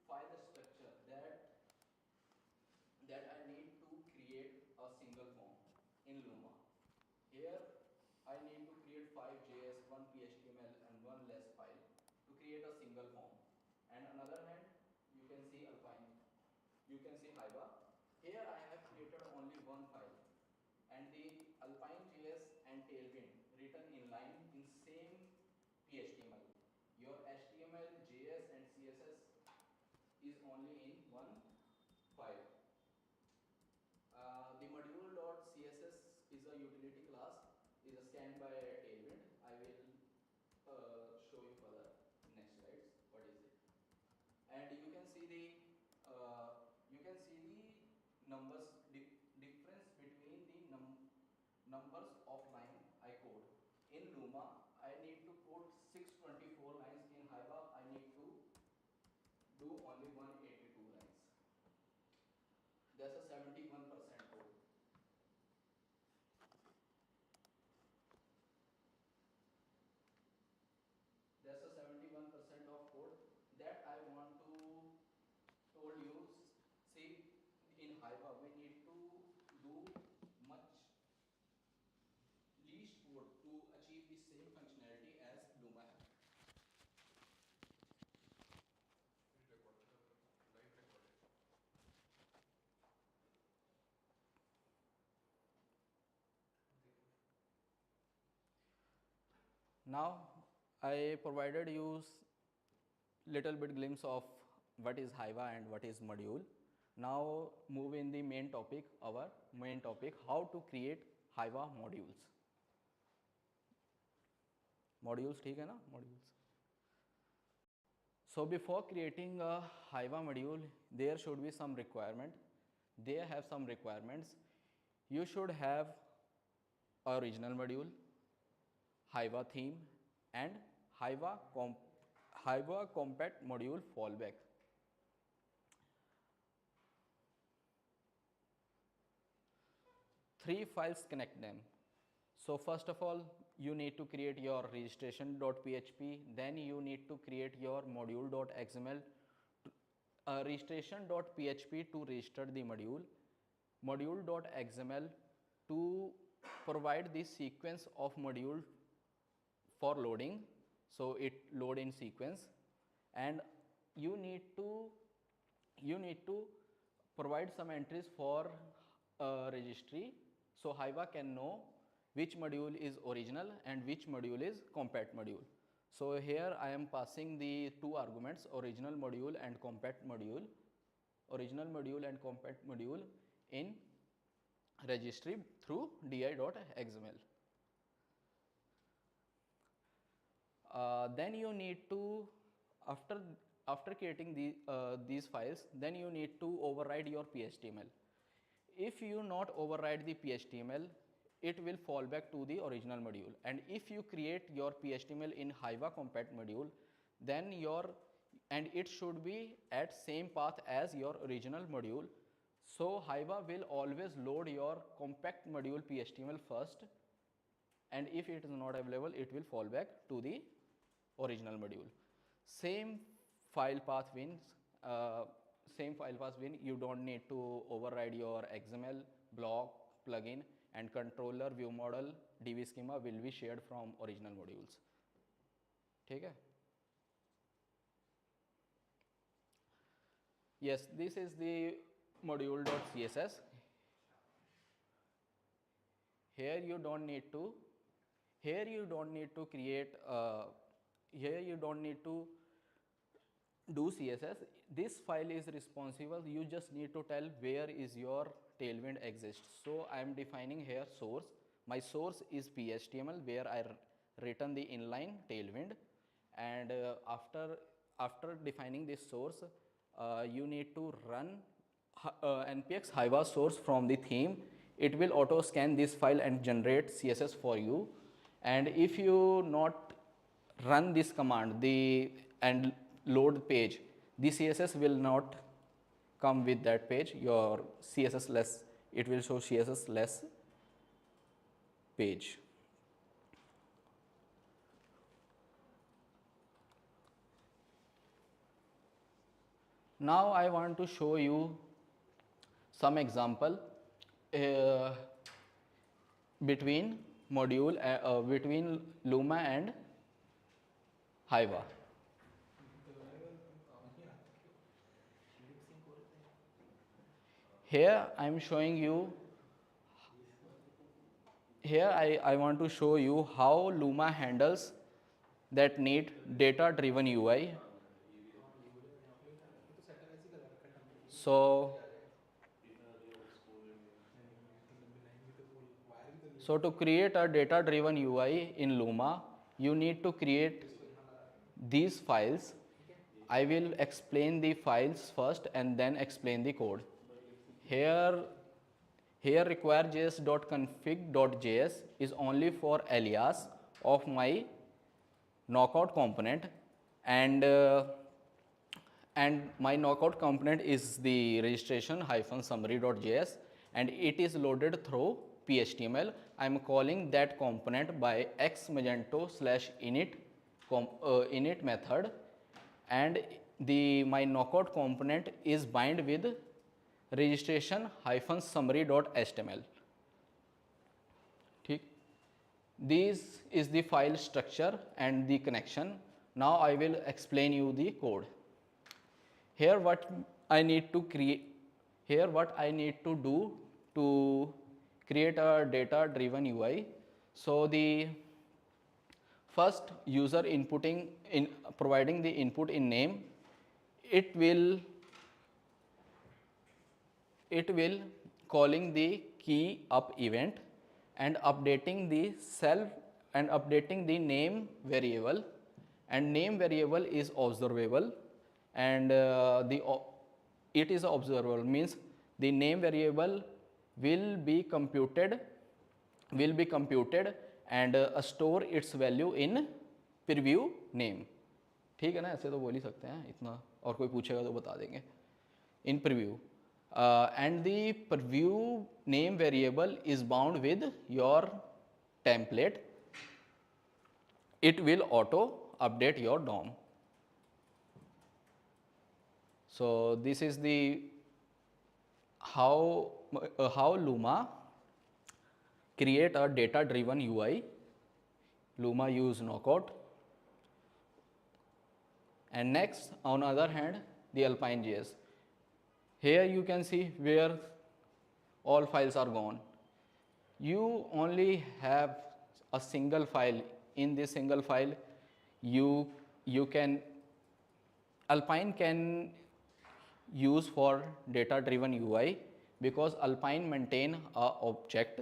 file structure that I need to create a single form in Luma. Here I need to create 5 JS, 1 PHTML and 1 less file to create a single form. And another hand, you can see Alpine, you can see Hiva. Here I have created only one file, and the Alpine JS and Tailwind written in line in same PHTML. Your HTML, JS and CSS is only in one file. The module.css is a utility class, is scanned by Tailwind. I will show you further in next slides what is it. And you can see the numbers difference between the numbers of line I code. In Luma I need to code 624 lines. In Hiva I need to do only 182 lines. That's a 71% code. That's a 71% of code that I want to told you. See, in Hiva we need to do much least code to achieve the same functionality as Luma has. Now I provided you little bit glimpse of what is Hiva and what is module. Now move in the main topic, our main topic, how to create Hiva modules. Modules, ठीक है ना? Modules. So before creating a Hiva module, there should be some requirement. They have some requirements. You should have original module, Hiva theme, and Hiva compact module fallback. Three files connect them. So first of all, you need to create your registration.php, then you need to create your module.xml, registration.php to register the module, module.xml to provide the sequence of module for loading, so it load in sequence, and you need to provide some entries for registry, so Hiva can know which module is original and which module is compact module. So here I am passing the two arguments, original module and compact module, in registry through di.xml. Then you need to, after creating these files, then you need to override your PHTML. If you not override the PHTML, it will fall back to the original module. And if you create your PHTML in Hiva compact module, then it should be at same path as your original module. So Hiva will always load your compact module PHTML first, and if it is not available, it will fall back to the original module. Same file path wins. You don't need to override your XML, block, plugin, and controller, view model, DB schema will be shared from original modules. ठीक है? Yes, this is the module.css. Here you don't need to create. Here you don't need to do CSS. This file is responsible. You just need to tell where is your Tailwind exists. So I am defining here source. My source is PHTML where I written the inline Tailwind, and after defining this source, you need to run npx Hiva source from the theme. It will auto scan this file and generate CSS for you. And if you not run this command and load page, the CSS will not come with that page. Your CSS less, it will show CSS less page. Now I want to show you some example uh, between between Luma and Hiva. Here I am showing you, here I want to show you how Luma handles that need data driven UI. So, to create a data driven UI in Luma, you need to create these files. I will explain the files first and then explain the code. Here, require js.config.js is only for alias of my knockout component, and my knockout component is the registration summary.js, and it is loaded through phtml. I am calling that component by xmagento/init init method, and my knockout component is bind with registration summary.html. This is the file structure and the connection. Now I will explain you the code. Here what I need to create, here what I need to do to create a data driven UI. So the first user inputting in providing the input in name, it will calling the key up event and updating the self and updating the name variable, and name variable is observable, and it is observable means the name variable will be computed and store its value in preview name. ठीक है ना, ऐसे तो बोल ही सकते हैं इतना, और कोई पूछेगा तो बता देंगे. In preview, and the preview name variable is bound with your template. It will auto update your DOM. So this is the how Luma create a data driven UI. Luma use knockout. And next, on other hand, the Alpine.js. Here you can see where all files are gone. You only have a single file. In this single file, you can Alpine can use for data driven UI, because Alpine maintain a object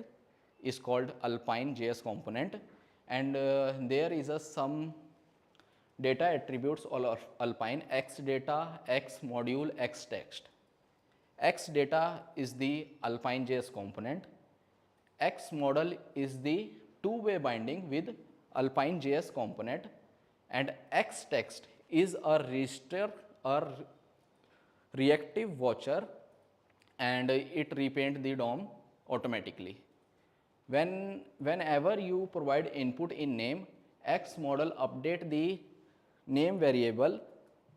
is called Alpine.js component, and there is a some data attributes of Alpine: x data, x module, x text. X data is the Alpine.js component. X model is the two-way binding with Alpine.js component, and X text is a register or reactive watcher, and it repaint the DOM automatically. Whenever you provide input in name, X model update the name variable,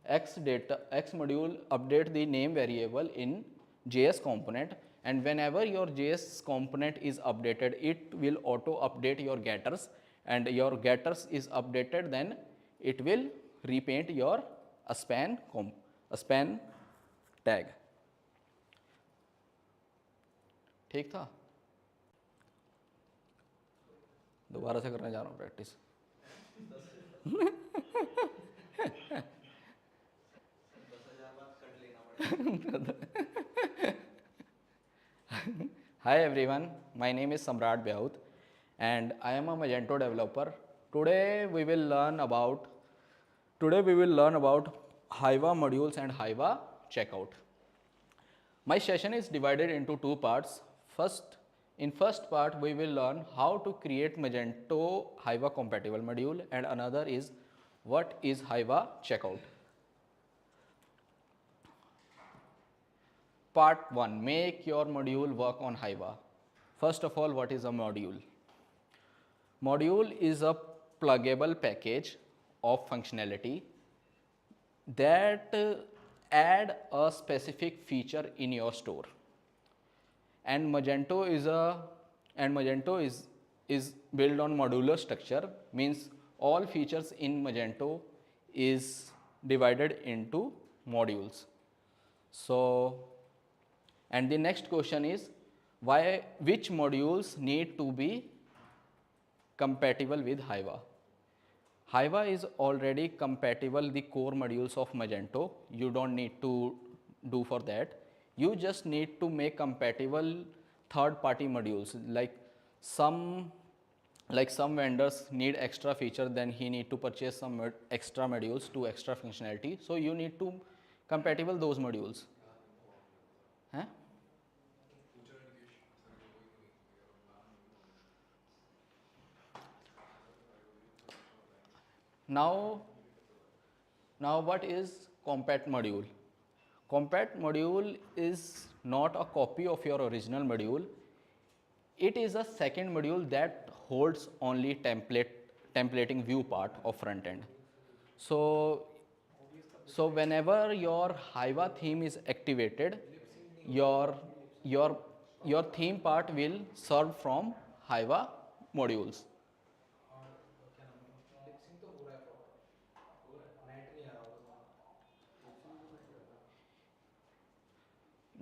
X module update the name variable in JS component, and whenever your JS component is updated, it will auto update your getters, and your getters is updated, then it will repaint your span tag. ठीक था? दोबारा से करने जा रहा हूँ practice. Hi everyone, my name is Samrat Byaut and I am a Magento developer. Today we will learn about Hiva modules and Hiva checkout. My session is divided into two parts. In first part we will learn how to create Magento Hiva compatible module, and another is what is Hiva checkout. Part 1, make your module work on Hiva. First of all, what is a module? Module is a pluggable package of functionality that add a specific feature in your store. And Magento is built on modular structure, means all features in Magento is divided into modules. So, and the next question is, which modules need to be compatible with Hiva? Hiva is already compatible the core modules of Magento. You don't need to do for that. You just need to make compatible third-party modules. Some some vendors need extra feature, then he need to purchase some extra modules to extra functionality. So you need to compatible those modules. Huh? Now, what is compat module? Compat module is not a copy of your original module. It is a second module that holds only templating view part of front end. So whenever your Hiva theme is activated, your theme part will serve from Hiva modules.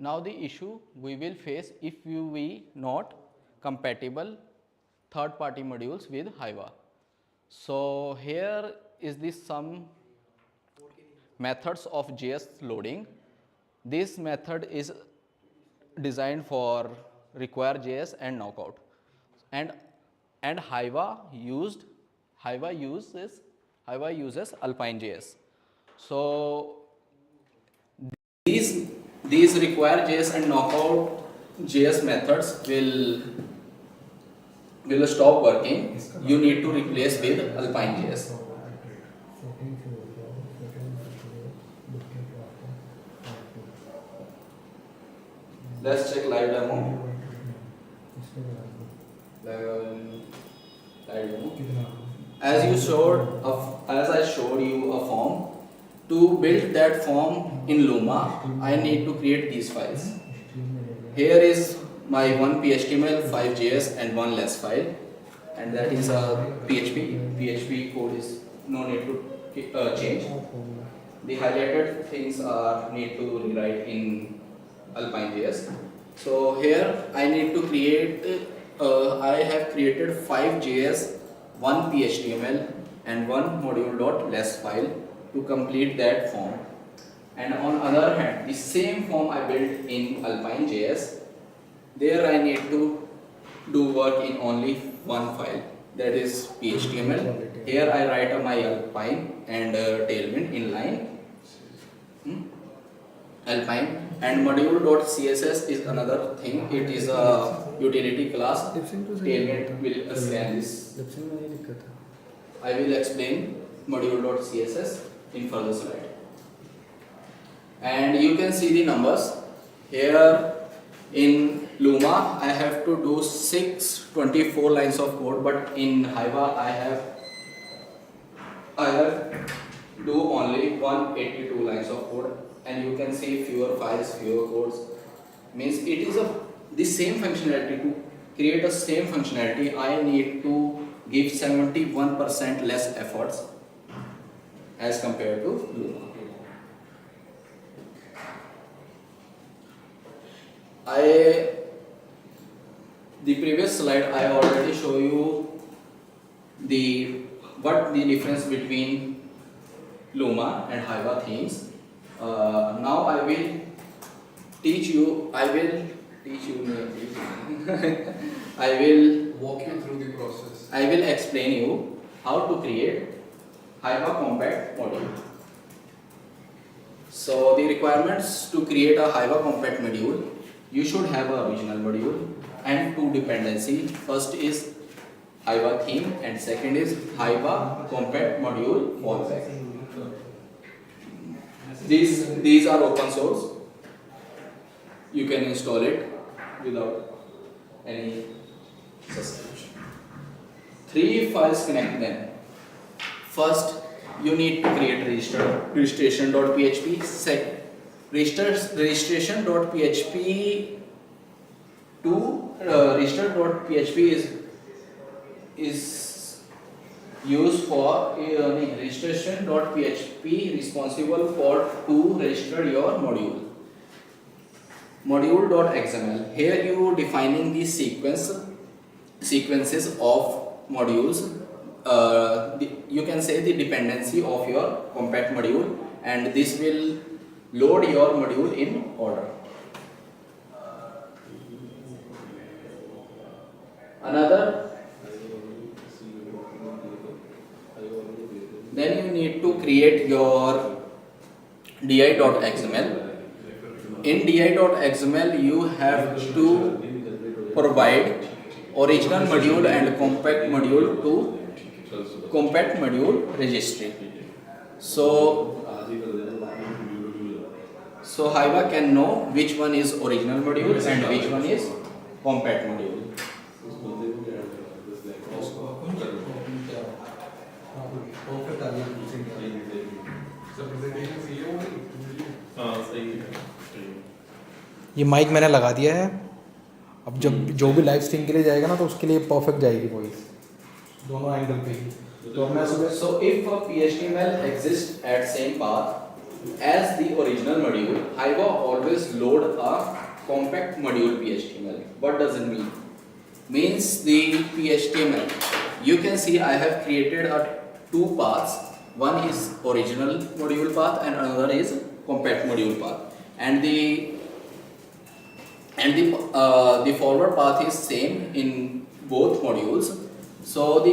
Now the issue we will face if we not compatible third-party modules with Hiva. So here is the some methods of JS loading. This method is designed for require JS and knockout, and Hiva uses Alpine JS. So these require JS and knockout JS methods will stop working. You need to replace with Alpine JS. Let's check live demo. As I showed you a form. To build that form in Luma, I need to create these files. Here is my one PHTML, 5 JS and one less file, and that is a PHP. PHP code is no need to change. The highlighted things are need to rewrite in Alpine JS. So here I need to create. I have created 5 JS, one PHTML, and one module.less file to complete that form. And on other hand, the same form I built in Alpine JS, there I need to do work in only one file, that is PHTML. Here I write my Alpine and tailwind inline Alpine, and module.css is another thing. It is a utility class. Tailwind will scan this. I will explain module.css in further slide. And you can see the numbers here. In Luma I have to do 624 lines of code, but in Hiva I have do only 182 lines of code, and you can see fewer files, fewer codes. Means it is the same functionality. To create a same functionality I need to give 71% less efforts as compared to Luma. The previous slide I already show you what the difference between Luma and Hiva themes. Now I will teach you. I will walk you through the process. I will explain you how to create Hiva compat module. So the requirements to create a Hiva compat module: you should have an original module and two dependency. First is Hiva theme and second is Hiva compat module fallback. These are open source. You can install it without any subscription. 3 files connect them. First, you need to create registration.php. registration.php to register.php is used for registration.php responsible for to register your module.xml. Here you defining the sequences of modules. You can say the dependency of your compact module, and this will load your module in order. Another, then you need to create your di.xml. In di.xml you have to provide original module and compact module to compact module registry. So Hiva can know which one is original module and which one is compact module. ये mic मैंने लगा दिया है, अब जब जो भी live stream के लिए जाएगा ना तो उसके लिए परफेक्ट जाएगी वॉइस दोनों एंगल पे ही. तो मैं So if a PHTML exists at same path as the original module, Hiva always load a compact module PHTML. What does it mean? Means the PHTML, you can see I have created two paths. One is original module path and another is compact module path, and the forward path is same in both modules. So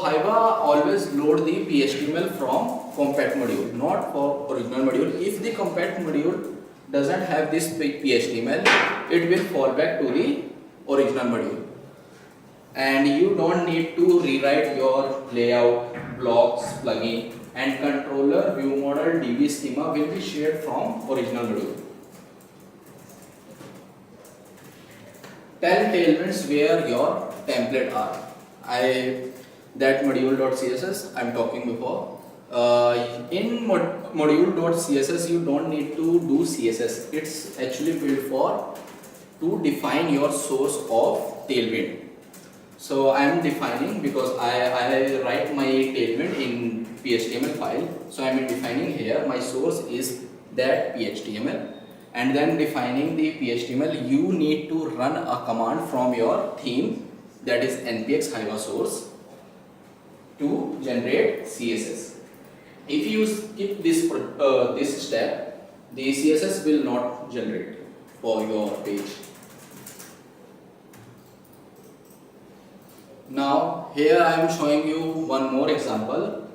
Hiva always load the PHTML from compact module, not for original module. If the compact module doesn't have this PHTML, it will fall back to the original module, and you don't need to rewrite your layout, blocks, plugin, and controller, view model, DB schema will be shared from original module. 10 tailwinds where your template are. That module.css I'm talking before. In module.css you don't need to do CSS. It's actually built for to define your source of tailwind. So I am defining, because I write my tailwind in PHTML file. So I am defining here my source is that PHTML, and then defining the PHTML you need to run a command from your theme, that is npx Hiva source, to generate CSS. If you skip this step, the CSS will not generate for your page. Now here I am showing you one more example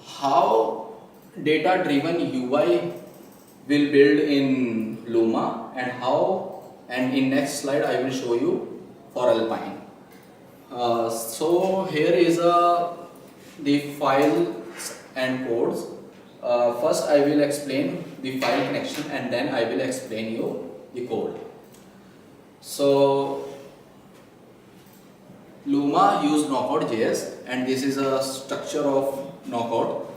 how data driven UI will build in Luma, and in next slide I will show you for Alpine. So here is the files and codes. First I will explain the file connection and then I will explain you the code. So Luma use knockout.js, and this is a structure of knockout.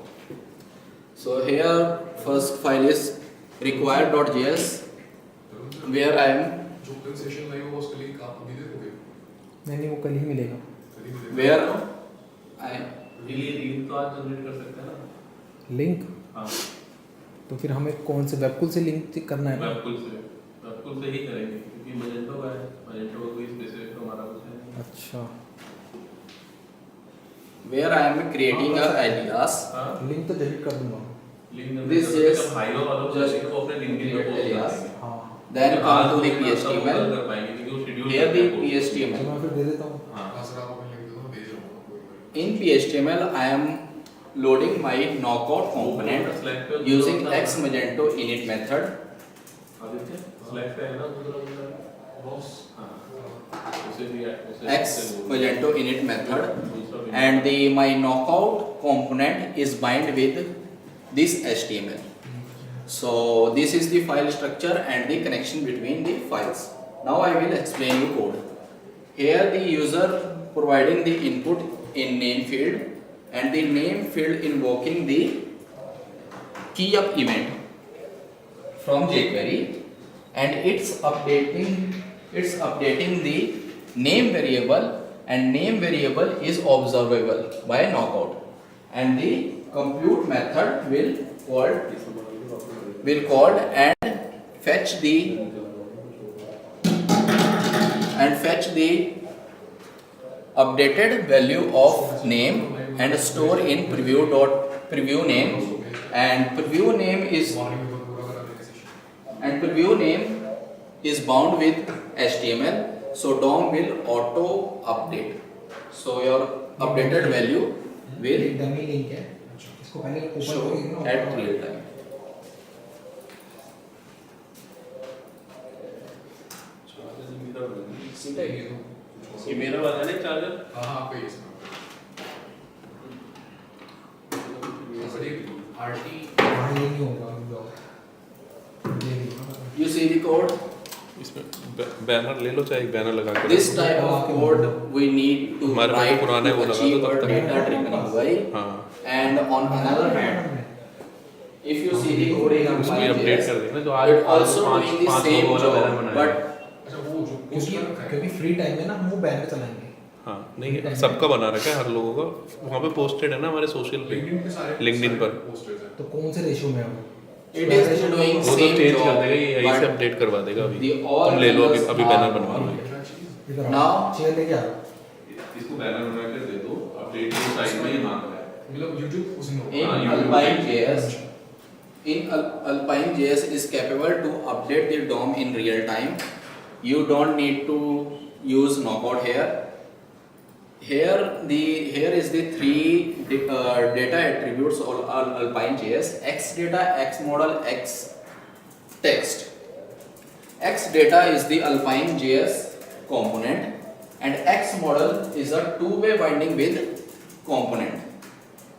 So here first file is required.js, where I am नहीं वो कल ही मिलेगा. where I link तो फिर हमें कौन से वेबकुल से लिंक करना है? वेबकुल से ही करेंगे, क्योंकि मजेंटो का है, मजेंटो का कोई स्पेसिफिक हमारा कुछ है. अच्छा, where I am creating a alias. Link तो डिलीट कर दूंगा. This is just alias. हाँ, Then come to the PHTML. Here the तो PHTML. मैं फिर दे देता हूँ. In PHTML I am loading my knockout component using xMagento init method. xMagento init method, and my knockout component is bind with this HTML. So this is the file structure and the connection between the files. Now I will explain you code. Here the user providing the input in name field, and the name field invoking the key up event. from jQuery, and it's updating the name variable, and name variable is observable by knockout, and the compute method will called and fetch the updated value of name and store in preview name, and preview name is bound with HTML, so DOM will auto update, so your updated value will dummy link है, इसको पहले open show करोगे ना at real time. ये मेरा वाला है charger. हाँ पे ये आरटी वहाँ ये नहीं होगा block. You see the code. इसमें बैनर ले लो, चाहे एक बैनर लगा के This type of code we need to हमारे पास write पुराना है, वो to लगा achieve दो our तब तक। data driven UI. हाँ, And on another hand, if you see the code in उसको भी अपडेट कर देना जो आज it also पाँच doing the पाँच same लोगों वाला बैनर job, बनाया but है। अच्छा वो जो क्योंकि फ्री टाइम में ना हम वो बैनर चलाएंगे। हाँ नहीं, सबका बना रखा है हर लोगों का, वहाँ पे पोस्टेड है ना हमारे सोशल पे, लिंक्डइन पे सारे लिंक्डइन पर। पोस्टर्स हैं। तो कौन से रेशियो में है वो? it is doing वो तो same चेंज कर job, देगा, ये यहीं से but अपडेट करवा देगा अभी। the all तुम ले लो अभी others अभी are बैनर बनवा लो। क्या चीज़? इधर आओ, Now- चेयर लेके आ। इसको बैनर बना के दे दो, अपडेट की साइड में ही मांग रहा है। मतलब यूट्यूब उसमें in होगा। Alpine JS is capable to update the DOM in real time. You don't need to use knockout here. Here is the three data attributes of Alpine JS: X data, X model, X text. X data is the Alpine JS component, and X model is a two-way binding with component,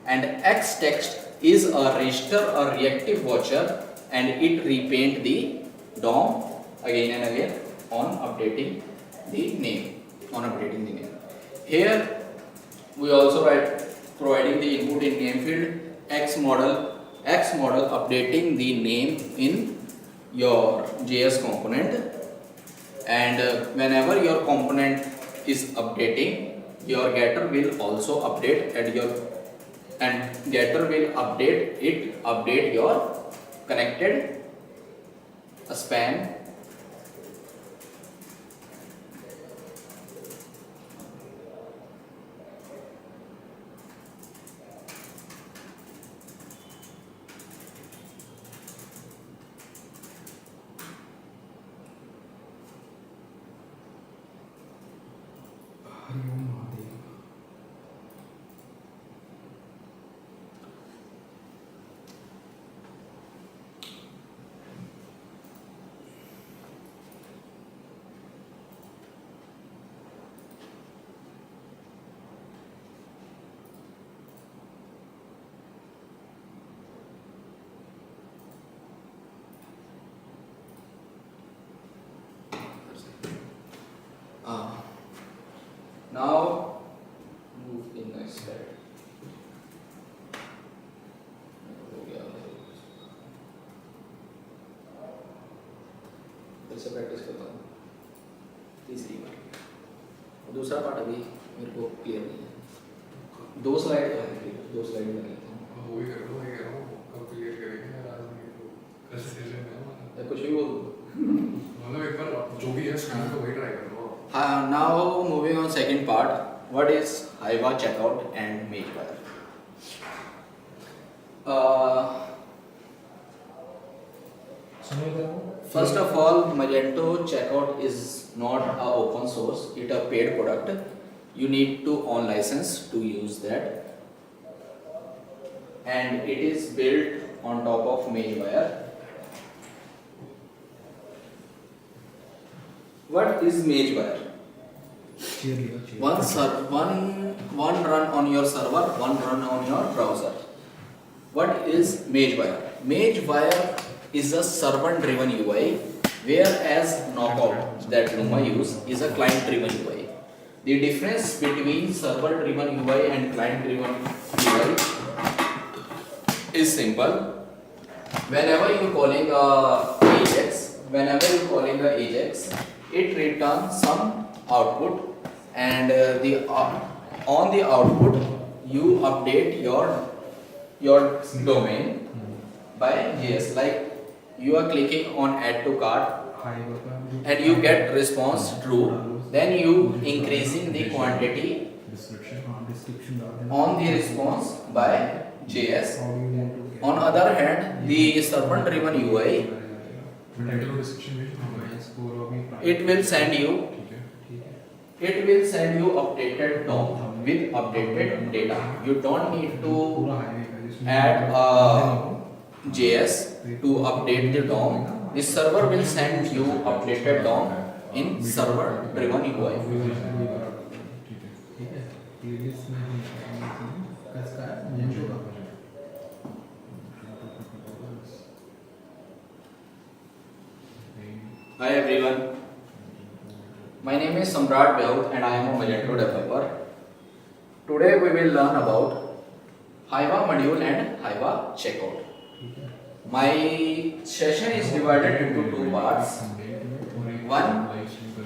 and X text is a register or reactive watcher, and it repaint the DOM again and again on updating the name. Here we also write providing the input in name field X model updating the name in your JS component, and whenever your component is updating, your getter will also update update your connected span. Hariom Mahadev. Now move in next slide. हो गया फिर से practice करता हूँ तीसरी बार। दूसरा part अभी मेरे को क्लियर नहीं है, 2 स्लाइड है, 2 स्लाइड में लेता हूँ। वो ही कर लो, वही कर रहा हूँ, कब क्लियर करेंगे यार ये तो प्रेजेंटेशन में या कुछ भी बोल दो। मतलब एक बार जो भी है स्क्रीन पे वही ट्राई कर लो। Now moving on second part, what is Hiva checkout and Magewire? सुनो इधर आओ। First of all, Magento checkout is not a open source; it a paid product. You need to own license to use that, and it is built on top of Magewire. What is Magewire? Chair लिया, chair. One run on your server, one run on your browser. What is Magewire? Magewire is a servant-driven UI, whereas Knockout that Luma use is a client-driven UI. The difference between server-driven UI and client-driven UI is simple. whenever you calling a Ajax, it returns some output, and on the output you update your domain by JS. Like you are clicking on add to cart and you get response true, then you increasing the quantity on the response by JS. On other hand, the server driven UI, it will send you updated DOM with updated data. You don't need to add JS to update the DOM. The server will send you updated DOM in server driven UI. Hi everyone, my name is Samrat Behout and I am a Magento developer. Today we will learn about Hiva module and Hiva checkout. My session is divided into two parts. One,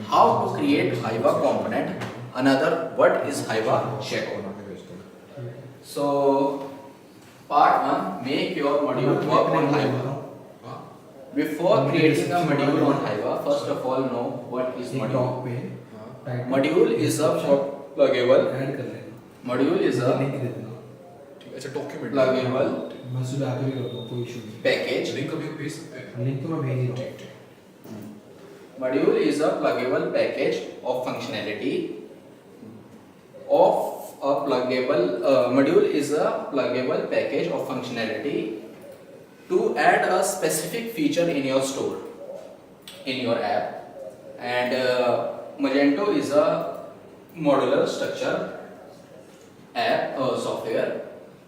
how to create Hiva component. Another, what is Hiva checkout. So, part 1, make your module work on Hiva. Before creating a module on Hiva, first of all know what is module. Module is a pluggable package. Module is a pluggable package of functionality module is a pluggable package of functionality to add a specific feature in your store, in your app. And Magento is a modular structure app software.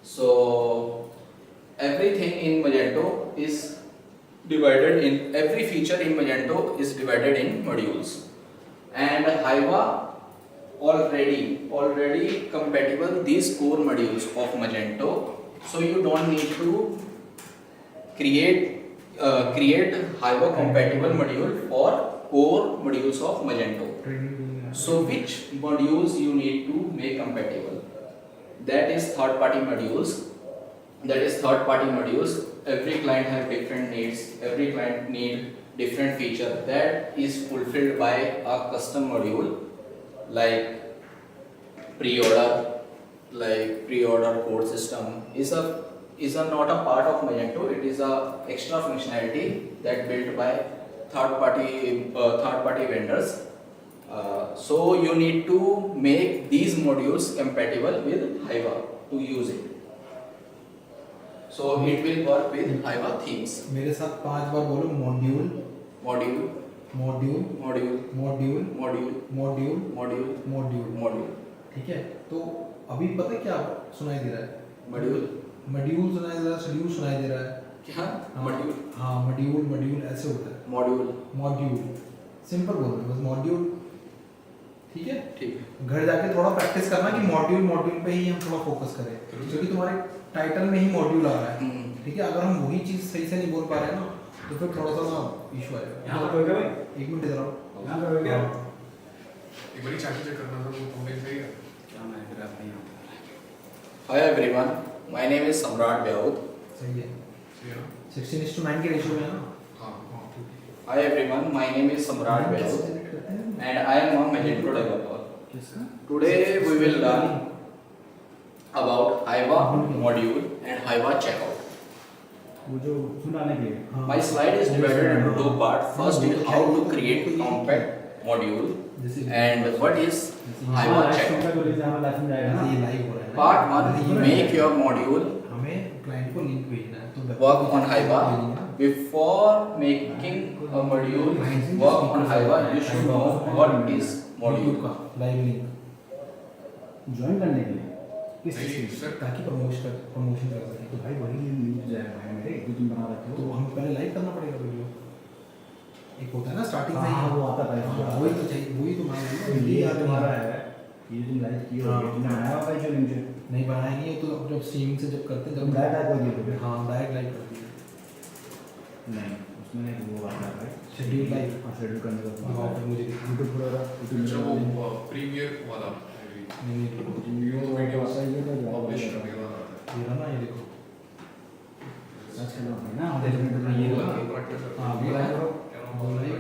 So everything in Magento is divided in, every feature in Magento is divided in modules. And Hiva already compatible these core modules of Magento. So you don't need to create Hiva compatible module for core modules of Magento. So which modules you need to make compatible? That is third party modules. Every client has different needs. Every client need different feature that is fulfilled by a custom module, like pre-order code system is not a part of Magento. It is a extra functionality that built by third party vendors. So you need to make these modules compatible with Hiva to use it. So it will work with Hiva themes. मेरे साथ 5 बार बोलो module Module, module module, module module, module module, module module, ठीक है. तो अभी पता है क्या सुनाई दे रहा है? module. मॉड्यूल सुनाई दे रहा है, शेड्यूल सुनाई दे रहा है. क्या? Module. हाँ मॉड्यूल ऐसे होता है. Module. मॉड्यूल सिंपल बोल रहे हैं, बस मॉड्यूल. ठीक है. ठीक. घर जाके थोड़ा प्रैक्टिस करना कि मॉड्यूल पे ही हम थोड़ा फोकस करें, क्योंकि तुम्हारे टाइटल में ही मॉड्यूल आ रहा है. ठीक है. अगर हम वही चीज सही से नहीं बोल पा रहे हैं ना, तो फिर थोड़ा सा ना इशू आएगा. यहाँ पर हो गया भाई? 1 मिनट इधर आओ. यहाँ पर हो गया? एक बार चार्ट चेक करना था, वो कॉमेंट सही है क्या? मैं फिर आप नहीं आता. Hi everyone, my name is Samrat Behout. सही है. सही है ना? 16:9 के रेशियो में है ना. हाँ हाँ. Hi everyone, my name is Samrat Behout and I am a Magento developer. Today we will learn about Hiva module and Hiva checkout. वो जो सुनाने के लिए My slide is divided into two parts. First is how to create compact module and what is Hiva checkout. ये live हो रहा है. Part 1, make your module हमें क्लाइंट को लिंक भेजना है, तो work on Hiva. Before making a module work on Hiva, you should know what is module. का लाइव लिंक ज्वाइन करने के लिए किस चीज़ नहीं की? सर, ताकि प्रमोशन कर सके. तो भाई वही लिंक जाएगा भाई मेरे जो तुम बना रहे तो हो. हमें पहले लाइव करना पड़ेगा वीडियो. एक होता है ना स्टार्टिंग में हाँ ही. वो आता है. हाँ, वही तो चाहिए, वही तो मान तो ये यार तुम्हारा है, ये तुम लाइव किए हो, तुमने बनाया होगा जो लिंक नहीं बनाया नहीं है. तो जब स्ट्रीमिंग से जब करते हैं तुम जब डायरेक्ट लाइव कर दिए थे. हाँ डायरेक्ट लाइव कर दिया. नहीं उसमें नहीं वो आता है शेड्यूल लाइव शेड्यूल करने का दिखाओ फिर मुझे दिखाओ यूट्यूब थोड़ा अच्छा वो प्रीमियर वाला नहीं यूट्यूब वीडियोस आता है ये तो जवाब पब्लिश आता करने वाला आता ये रहा ना ये देखो है अच्छा ना है ना हमारे ये हाँ अभी आया करो बुलाई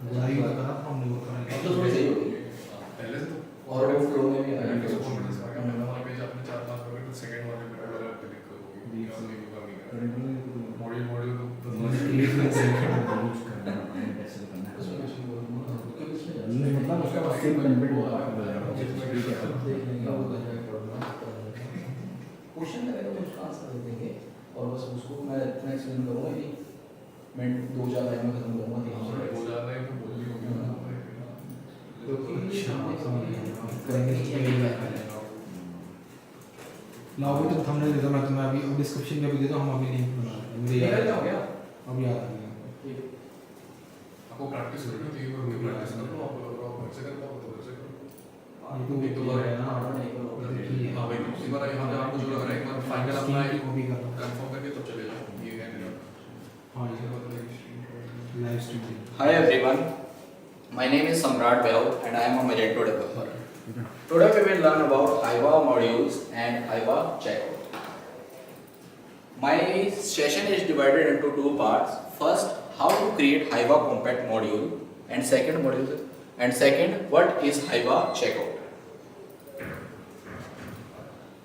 बुलाई का करा था हमने वो करा तो थोड़ी सही होगी पहले से तो और वो फ्लो में भी पहले आएगा तो कॉन्फिडेंस आ गया पहला वाला पेज आपने 4-5 करोगे तो सेकंड वाले पे वाला पे दिक्कत होगी या मे भी कमी है मॉड्यूल मॉड्यूल मतलब उसका सेम कंटेंट होगा क्वेश्चन रहेगा तो उसका आंसर दे देंगे और बस उसको मैं इतना एक्सप्लेन करूँगा कि मैं 2-4 लाइन में खत्म करूँगा हो जाता है तो बोल भी हो गया लाओ भी तो हमने देता मैं तुम्हें अभी डिस्क्रिप्शन में भी देता हूँ हम अभी लिंक बना रहे हैं मुझे याद हो गया अब याद आ गया आपको प्रैक्टिस हो रही है तो ये प्रैक्टिस कर लो आप घर से कर पाओ तो घर से करो ये तो एक दो बार है ना ऑर्डर नहीं करो देखिए हाँ भाई दूसरी बार यहाँ पे आपको जो लग रहा है एक बार फाइनल अपना स्क्रीन की कॉपी कर रहा कंफर्म करके तब चले जाओ ये है मेरा हाँ ये live stream Hi everyone, my name is Samrat Behl and I am a Magento developer. Today we will learn about Hiva modules and Hiva checkout. My session is divided into two parts. First, how to create Hiva compact module, and second, what is Hiva checkout.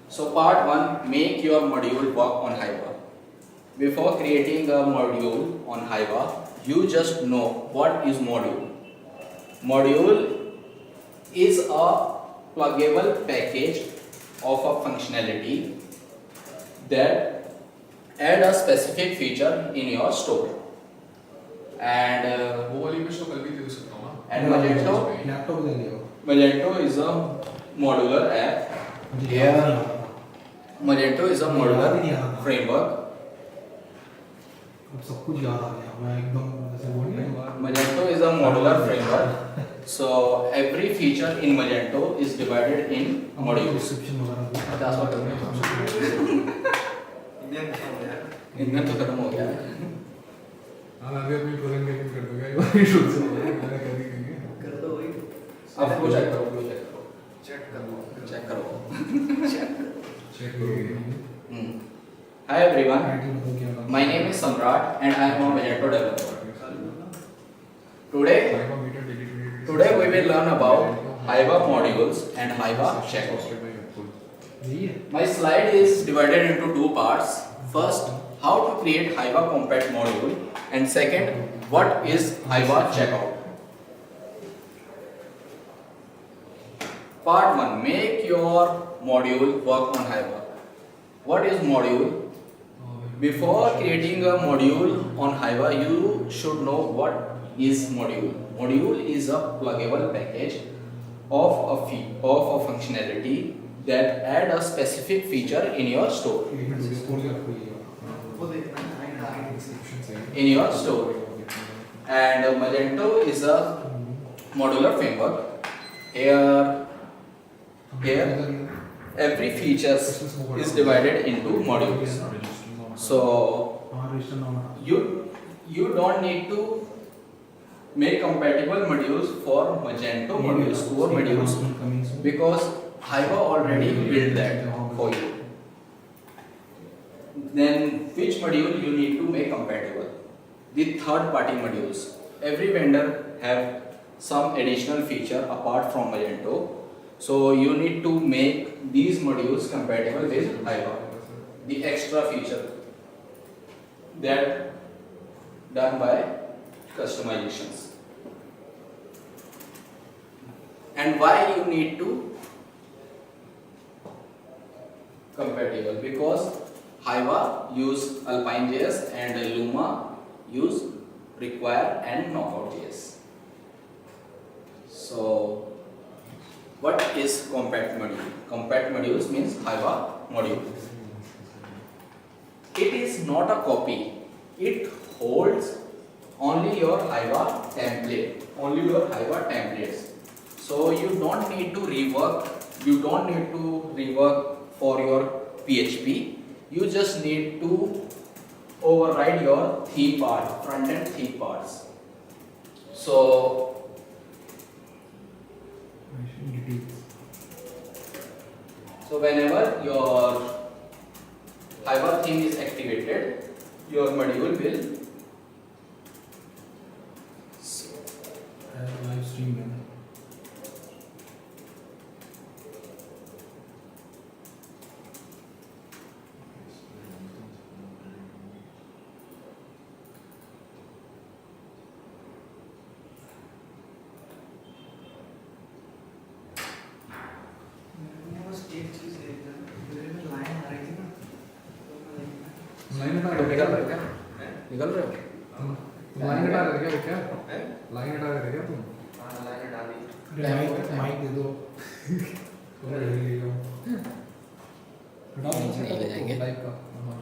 So part 1, make your module work on Hiva. Before creating a module on Hiva, you just know what is module. Module is a pluggable package of a functionality that add a specific feature in your store. And वो वाली में तो कल भी दे सकता हूँ ना and Magento, laptop they Leo Magento is a modular app. Here, Magento is a modular framework. अब सब कुछ याद आ गया मैं एकदम ऐसे बोल गया Magento is a modular framework. So every feature in Magento is divided in modules. Description वगैरह 50 बार इनमें तो खत्म हो गया है। हाँ अभी अपनी प्रेजेंटेशन कर दूँगा ये वाली शुरू से मैंने कर दी कहीं कर दो वही। अब वो चेक करो, चेक करो। चेक करो Hi everyone, टाइटल बताओ क्या होगा my name is Samrat and I am a Magento developer. Today we will learn about Hiva modules and Hiva checkout. यही है My slide is divided into two parts. First, how to create Hiva compact module, and second, what is Hiva checkout. Part 1, make your module work on Hiva. What is module? Before creating a module on Hiva, you should know what is module. Module is a pluggable package of a functionality that add a specific feature in your store. एक minute रुको खोल के रखो ये description से In your store. And Magento is a modular framework. Here every feature is divided into modules. So हाँ register नाम you don't need to make compatible modules for Magento modules, core modules, because Hiva already built that for you. Then which module you need to make compatible? The third party modules. Every vendor have some additional feature apart from Magento. So you need to make these modules compatible with Hiva. The extra feature that done by customizations. And why you need to compatible? Because Hiva use Alpine.js and Luma use require and knockout.js. So what is compact module? Compact modules means Hiva module. It is not a copy. It holds only your Hiva template, only your Hiva templates. So you don't need to rework. You don't need to rework for your PHP. You just need to override your theme part, front end theme parts. So whenever your Hive theme is activated, your module will live stream में line हटा कर निकल रहे हो क्या? निकल रहे हो? लाइन हटा कर क्या लाइन हटा कर क्या तुम माइक माइक दे दो हटा नहीं ले जाएंगे। लाइव का हाँ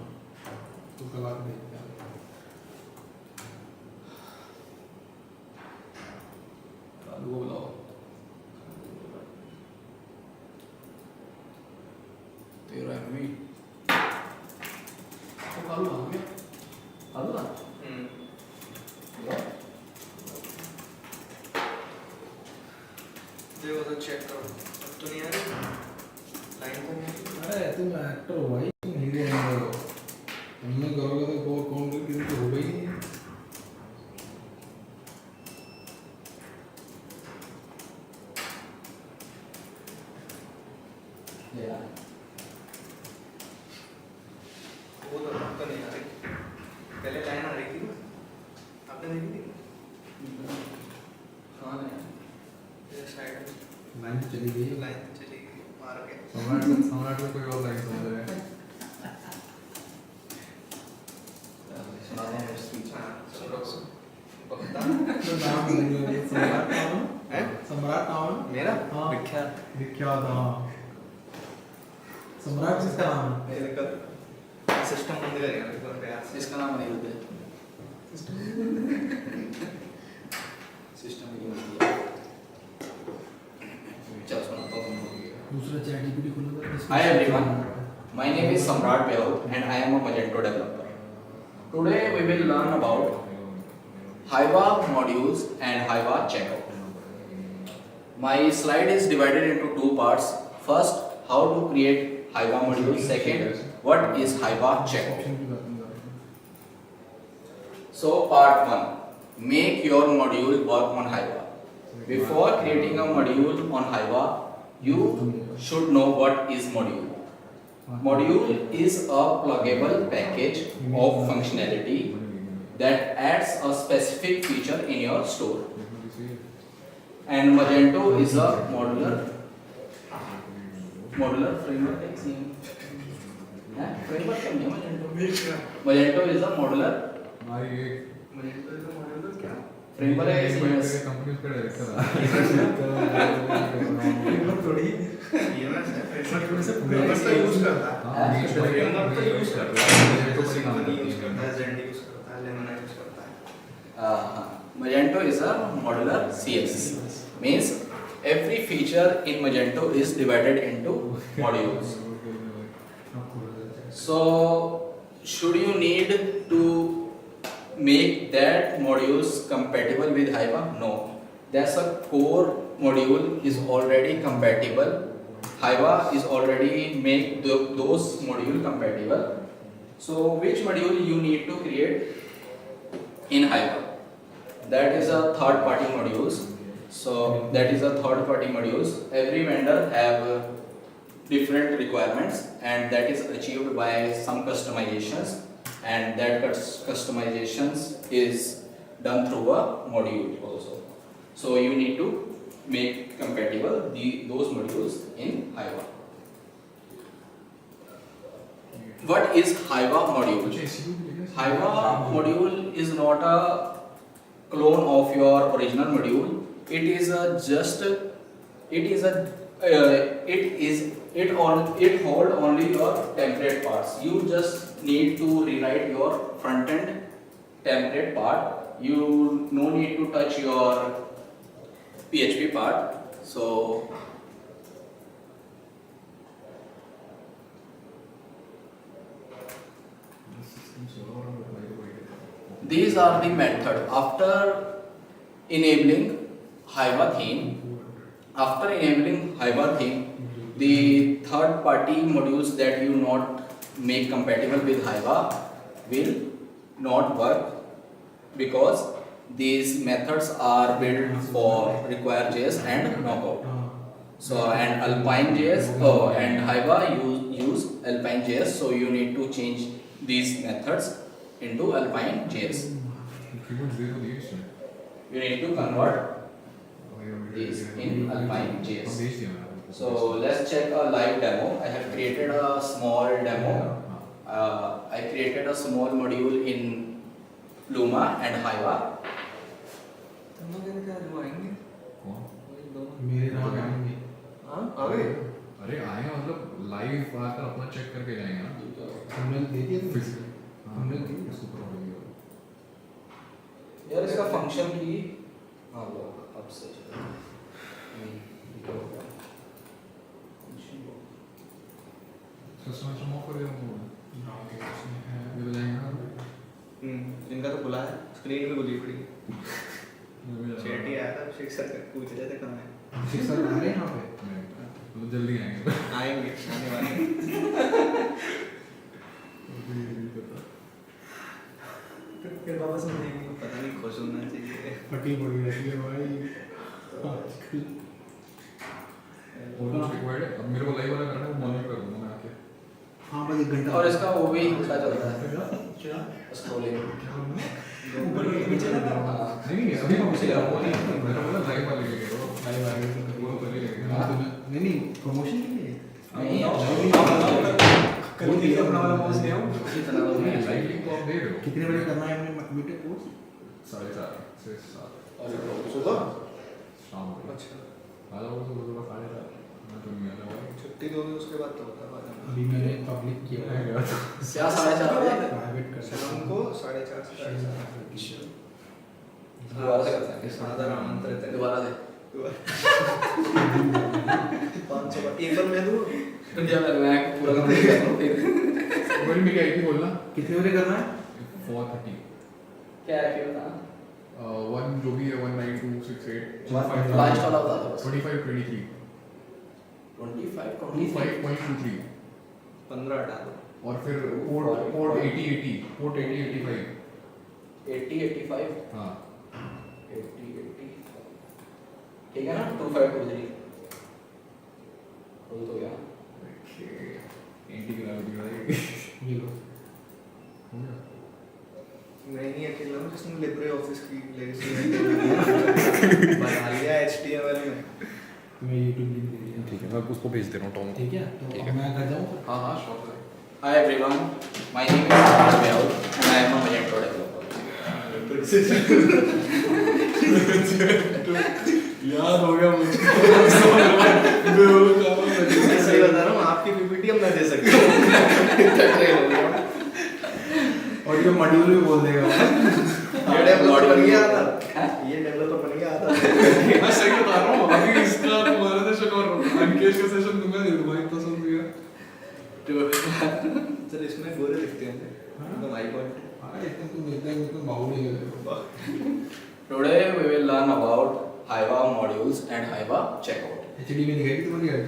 तो कला के देखते हैं कालू को बुलाओ। तेरा एमवी तो कालू आ गया। कालू आ? देखो तो चेक करो अब तो नहीं आ रही लाइन तो नहीं अरे तुम एक्टर हो भाई तुम हीरो नहीं हो तुमने करोगे तो कौन किसी को होगा ही नहीं Yeah. वो तो अब तो नहीं आ रही पहले लाइन आ रही थी ना आपने देखी थी हाँ नहीं। ये साइड लाइन तो चली गई लाइन चली गई मार के सम्राट में कोई और लाइन समझ रहा है सुना दो मेरे स्पीच। हाँ सुनो बता नाम नहीं है सम्राट नाम हैं सम्राट नाम मेरा हाँ विख्यात विख्यात हाँ सम्राट जिसका नाम है मेरे का सिस्टम बंद करेगा मेरे को प्यार से इसका नाम नहीं होता है। सिस्टम की होती है। चल सुनाता हूँ तुमको। दूसरा चैट जीपीटी खोलूंगा Hi everyone, my name is Samrat Behl and I am a Magento developer. Today we will learn about Hive modules and Hive checkout. My slide is divided into two parts. First, how to create Hive module. Second, what is Hive checkout. So part 1, make your module work on Hive. Before creating a module on Hive, you should know what is module. Module is a pluggable package of functionality that adds a specific feature in your store. And Magento is a modular framework. Framework क्या है Magento? Magento is a modular भाई ये Magento का model तो क्या framework है CMS. Company का director थोड़ी ईएमएस है फ्रेमवर्क से फ्रेमवर्क तो यूज करता है हाँ फ्रेमवर्क तो यूज करता है सिंपली यूज करता है जेंडी यूज करता है लेमन यूज करता है Magento is a modular CMS. Means every feature in Magento is divided into modules. So should you need to make that modules compatible with Hive? No. That's a core module is already compatible. Hive is already make those module compatible. So which module you need to create in Hive? That is a third party modules. So that is a third party modules. Every vendor have different requirements and that is achieved by some customizations and that customizations is done through a module also. So you need to make compatible those modules in Hive. What is Hive module? Hive module is not a clone of your original module. It is it hold only your template parts. You just need to rewrite your front end template part. You no need to touch your PHP part. So these are the method after enabling Hiva theme. After enabling Hiva theme, the third party modules that you not make compatible with Hiva will not work because these methods are built for require JS and knockout. So and Alpine JS and Hiva use Alpine JS, so you need to change these methods into Alpine JS. You need to convert these in Alpine JS. So let's check a live demo. I have created a small demo. I created a small module in Luma and Hiva. तुम लोग क्या जो आएंगे मेरे नाम आएंगे। हाँ आ गए अरे आएगा मतलब लाइव आकर अपना चेक करके जाएंगे ना। हमने दे दिया था फिक्स हमने दे दिया। इसको प्रॉब्लम नहीं होगा। यार इसका फंक्शन की हाँ वो अब से सिस्टम ऑफ कर दिया वो ये बताएंगे ना। इनका तो खुला है स्क्रीन में खुली पड़ी चैट ही आया था अभिषेक सर पूछ रहे थे कहाँ है अभिषेक सर आ रहे हैं यहाँ पे। तो जल्दी आएंगे। आएंगे आने वाले हैं फिर वापस मिलेंगे पता नहीं खुश होना चाहिए फटी पड़ी रहती है भाई। ऑलमोस्ट रिक्वायर्ड है। अब मेरे को लाइव वाला करना है, वो मॉनिटर कर दूंगा मैं आके। हाँ बस 1 घंटा। और इसका वो भी क्या चलता है क्या स्क्रोलिंग। नहीं अभी मैं उसे वो नहीं मेरा मतलब लाइव वाले के करो। लाइव आ गए वो तो कर ही लेंगे। नहीं प्रमोशन के लिए नहीं कल के लिए अपना वाला पोस्ट ले आओ। कितना लोग हैं लाइव लिंक तो आप दे रहे हो। कितने बजे करना है हमने मीटिंग कोर्स 4:30 से 7 और सुबह शाम को। अच्छा आ जाओ तो सुबह 4:30 मैं तो नहीं आ रहा। छुट्टी दोगे उसके बाद तो होता है अभी मैंने पब्लिक किया है क्या 4:30 बजे प्राइवेट कर शाम को 4:30 से 7:30 दोबारा से करते हैं सादर आमंत्रित है दोबारा से 500 बार एक बार मैं दूँ क्या मैं पूरा कंप्लीट कर लूं फिर वही मेरी आईडी बोलना। कितने बजे करना है 4:30 क्या है फिर बता वन जो भी है 19268 लास्ट वाला बता दो 2523 25 25.23 15 हटा दो और फिर पोर्ट 8080 पोर्ट 8085 80 85 हाँ 80 80 ठीक है ना 2523 खोल तो गया एंटी ग्रेविटी वाला ये लो हो गया। मैं नहीं अकेला हूँ जिसने लिब्रे ऑफिस की लेगेसी बना लिया HTML में तुम्हें यूट्यूब लिंक दे दिया। ठीक है मैं उसको भेज दे रहा हूँ टॉम को। ठीक है तो अब मैं घर जाऊँ हाँ हाँ शॉप है। Hi everyone, my name is Raul and I am a Magento developer. याद हो गया मुझे। मैं सही बता रहा हूँ आपकी पीपीटी हम ना दे सकते और ये मॉड्यूल भी बोल देगा। ये डेवलपर बन गया था ये डेवलपर बन गया था मैं सही बता रहा हूँ। अभी इसका तुम्हारा सेशन और अनकेश का सेशन तुम्हें दे दूँगा इतना सब दिया। सर इसमें गोरे दिखते हैं एकदम आई पॉइंट हाँ इतने तुम एकदम बाहुली है। Today we will learn about Hiva modules and Hiva checkout. HD में दिखाई तुम्हारी हर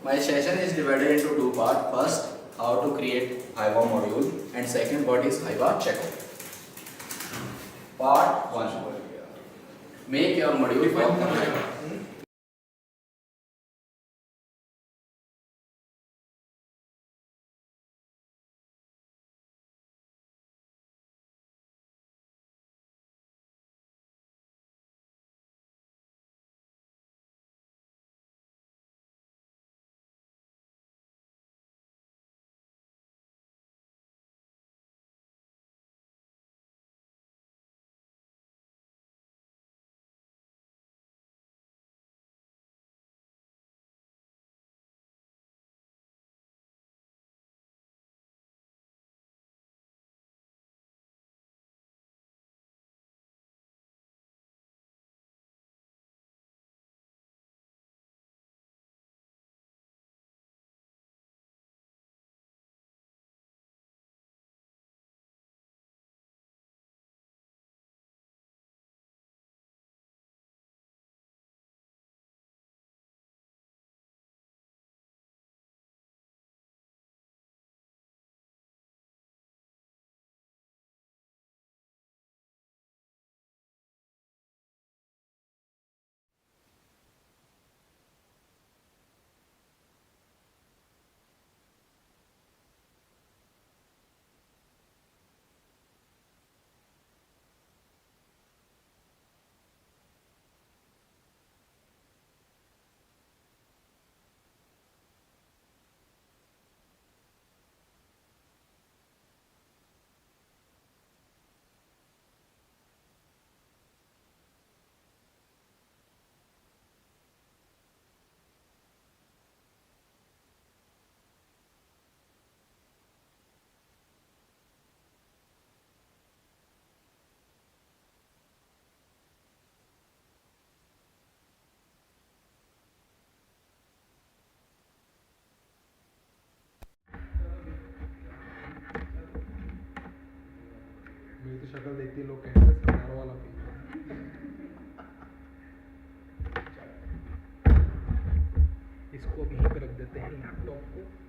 My session is divided into two parts. First, how to create Hiva module, and second, what is Hiva checkout. Part 1. Make your module from Hiva. शक्ल देखते ही लोग कहेंगे सरदार वाला भी। इसको अब यहीं पे रख देते हैं लैपटॉप को।